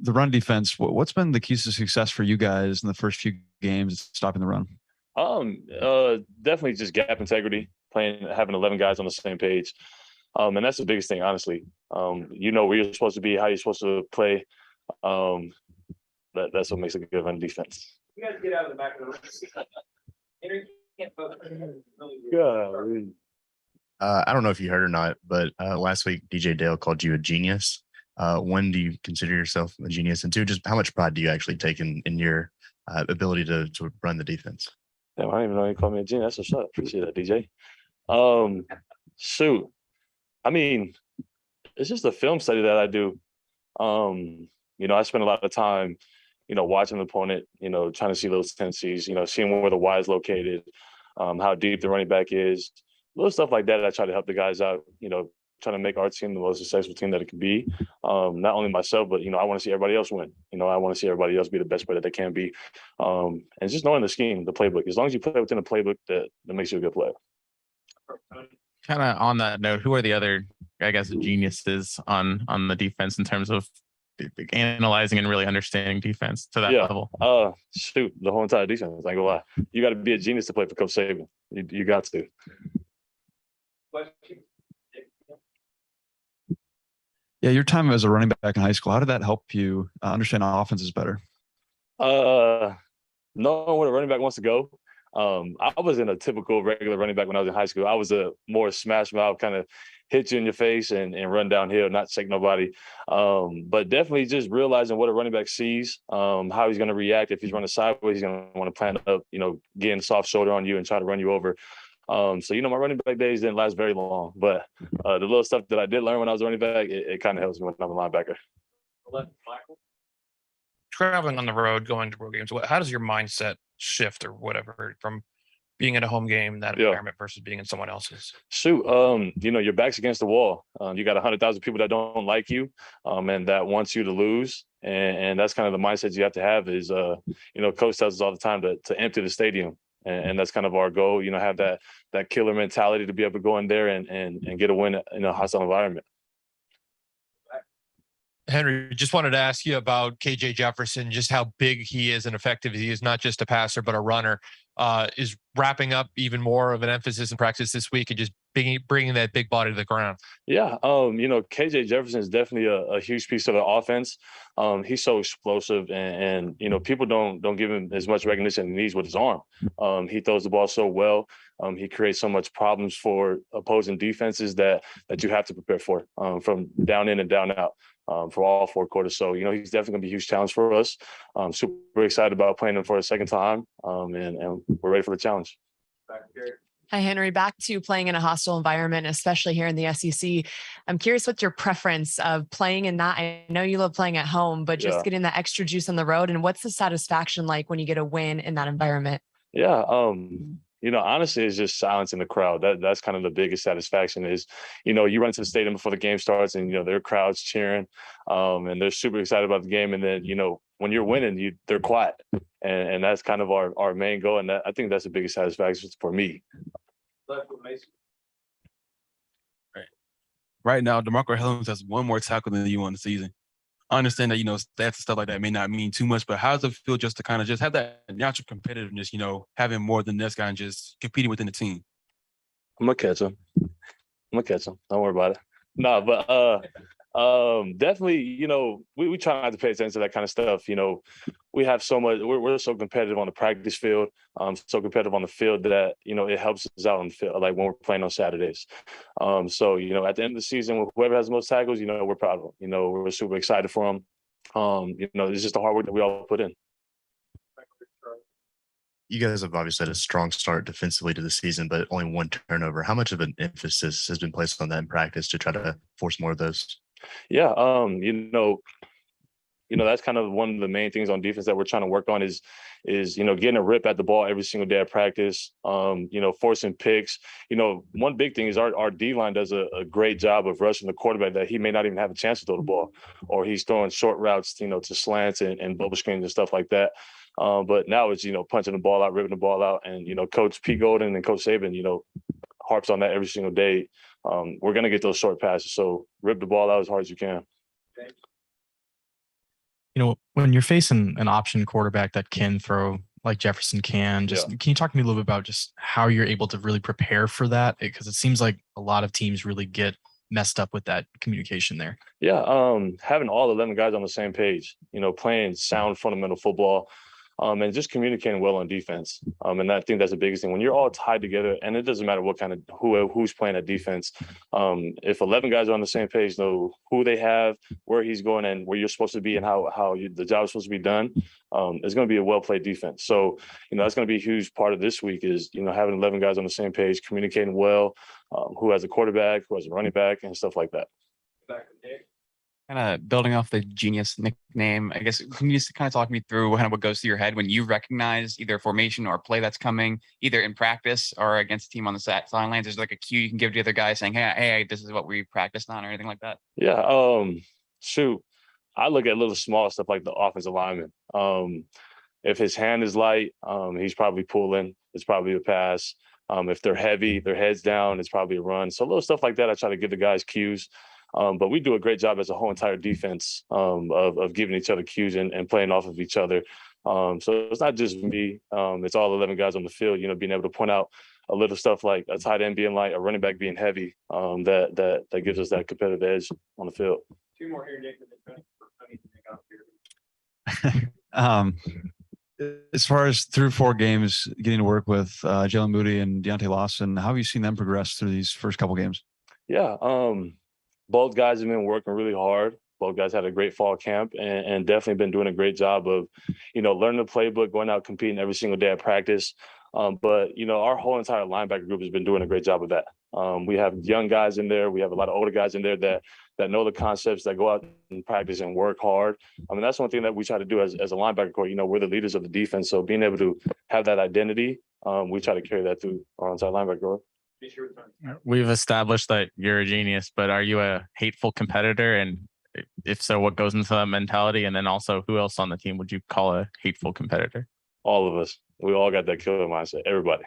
the run defense, what's been the keys to success for you guys in the first few games stopping the run? Definitely just gap integrity, having 11 guys on the same page. And that's the biggest thing, honestly. You know where you're supposed to be, how you're supposed to play. That's what makes a good run defense. You guys get out of the back of the room. I don't know if you heard or not, but last week DJ Dale called you a genius. When do you consider yourself a genius? And two, just how much pride do you actually take in your ability to run the defense? Damn, I don't even know you called me a genius. That's what's up. Appreciate that, DJ. Shoot. I mean, it's just a film study that I do. I spend a lot of time, watching the opponent, trying to see those tendencies, seeing where the Y is located, how deep the running back is, little stuff like that. I try to help the guys out, trying to make our team the most successful team that it can be. Not only myself, but, I want to see everybody else win. I want to see everybody else be the best player that they can be. And just knowing the scheme, the playbook. As long as you play within the playbook, that makes you a good player. Kind of on that note, who are the other, I guess, geniuses on the defense in terms of analyzing and really understanding defense to that level? Shoot, the whole entire defense. I ain't gonna lie. You got to be a genius to play for Coach Saban. You got to. Yeah, your time as a running back in high school, how did that help you understand offenses better? Knowing where the running back wants to go. I wasn't a typical regular running back when I was in high school. I was a more smash mouth, kind of hit you in your face and run downhill, not shake nobody. But definitely just realizing what a running back sees, how he's going to react. If he's running sideways, he's going to want to plant up, getting soft shoulder on you and try to run you over. So, my running back days didn't last very long. But the little stuff that I did learn when I was running back, it kind of helps me when I'm a linebacker. Traveling on the road, going to road games, how does your mindset shift or whatever from being in a home game, that environment versus being in someone else's? Shoot, your back's against the wall. You got 100,000 people that don't like you, and that wants you to lose. And that's kind of the mindset you have to have is, Coach tells us all the time to empty the stadium. And that's kind of our goal, have that killer mentality to be able to go in there and get a win in a hostile environment. Henry, just wanted to ask you about KJ Jefferson, just how big he is and effective he is, not just a passer, but a runner. Is wrapping up even more of an emphasis in practice this week and just bringing that big body to the ground. Yeah. KJ Jefferson is definitely a huge piece of the offense. He's so explosive and people don't give him as much recognition as he needs with his arm. He throws the ball so well. He creates so much problems for opposing defenses that you have to prepare for, from down in and down out. For all four quarters. So, he's definitely going to be a huge challenge for us. Super excited about playing him for a second time, and we're ready for the challenge. Hi, Henry. Back to playing in a hostile environment, especially here in the SEC. I'm curious what's your preference of playing in that? I know you love playing at home, but just getting that extra juice on the road. And what's the satisfaction like when you get a win in that environment? Yeah. Honestly, it's just silence in the crowd. That's kind of the biggest satisfaction is, you run to the stadium before the game starts and, there are crowds cheering and they're super excited about the game. And then, when you're winning, they're quiet. And that's kind of our main goal. And I think that's the biggest satisfaction for me. Right now, DeMarco Hellams has one more tackle than you on the season. I understand that, stats and stuff like that may not mean too much, but how does it feel just to kind of just have that natural competitiveness, having more than this guy and just competing within the team? I'm going to catch him. Don't worry about it. No, but definitely, we try not to pay attention to that kind of stuff. We have so much, we're so competitive on the practice field, so competitive on the field that, it helps us out on the field, like when we're playing on Saturdays. So, at the end of the season, whoever has the most tackles, we're proud of them. We're super excited for them. It's just the hard work that we all put in. You guys have obviously had a strong start defensively to the season, but only one turnover. How much of an emphasis has been placed on that in practice to try to force more of those? Yeah, that's kind of one of the main things on defense that we're trying to work on is getting a rip at the ball every single day at practice, forcing picks. One big thing is our D-line does a great job of rushing the quarterback that he may not even have a chance to throw the ball, or he's throwing short routes, to slants and bubble screens and stuff like that. But now it's, punching the ball out, ripping the ball out. And, Coach P. Golden and Coach Saban, harps on that every single day. We're going to get those short passes. So rip the ball out as hard as you can. when you're facing an option quarterback that can throw like Jefferson can you talk to me a little bit about just how you're able to really prepare for that? Because it seems like a lot of teams really get messed up with that communication there. Yeah, having all 11 guys on the same page, playing sound fundamental football, and just communicating well on defense. And I think that's the biggest thing. When you're all tied together, and it doesn't matter what kind of who's playing at defense. If 11 guys are on the same page, know who they have, where he's going, and where you're supposed to be, and how the job is supposed to be done, it's going to be a well played defense. So that's going to be a huge part of this week is having 11 guys on the same page, communicating well, who has a quarterback, who has a running back, and stuff like that. Kind of building off the genius nickname, I guess, can you just kind of talk me through kind of what goes through your head when you recognize either a formation or a play that's coming, either in practice or against a team on the sidelines? Is there like a cue you can give to the other guy saying, hey, this is what we practiced on or anything like that? Yeah. Shoot. I look at little small stuff like the offensive lineman. If his hand is light, he's probably pulling. It's probably a pass. If they're heavy, their head's down, it's probably a run. So little stuff like that, I try to give the guys cues. But we do a great job as a whole entire defense of giving each other cues and playing off of each other. So it's not just me. It's all 11 guys on the field, being able to point out a little stuff like a tight end being light, a running back being heavy, that gives us that competitive edge on the field. Two more here, Nick. As far as through 4 games, getting to work with Jaylen Moody and Deontae Lawson, how have you seen them progress through these first couple games? Yeah, both guys have been working really hard. Both guys had a great fall camp and definitely been doing a great job of, learning the playbook, going out competing every single day at practice. But our whole entire linebacker group has been doing a great job of that. We have young guys in there. We have a lot of older guys in there that know the concepts, that go out and practice and work hard. I mean, that's one thing that we try to do as a linebacker corps. We're the leaders of the defense. So being able to have that identity, we try to carry that through our entire linebacker corps. We've established that you're a genius, but are you a hateful competitor? And if so, what goes into that mentality? And then also, who else on the team would you call a hateful competitor? All of us. We all got that killer mindset. Everybody.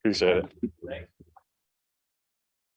Appreciate it.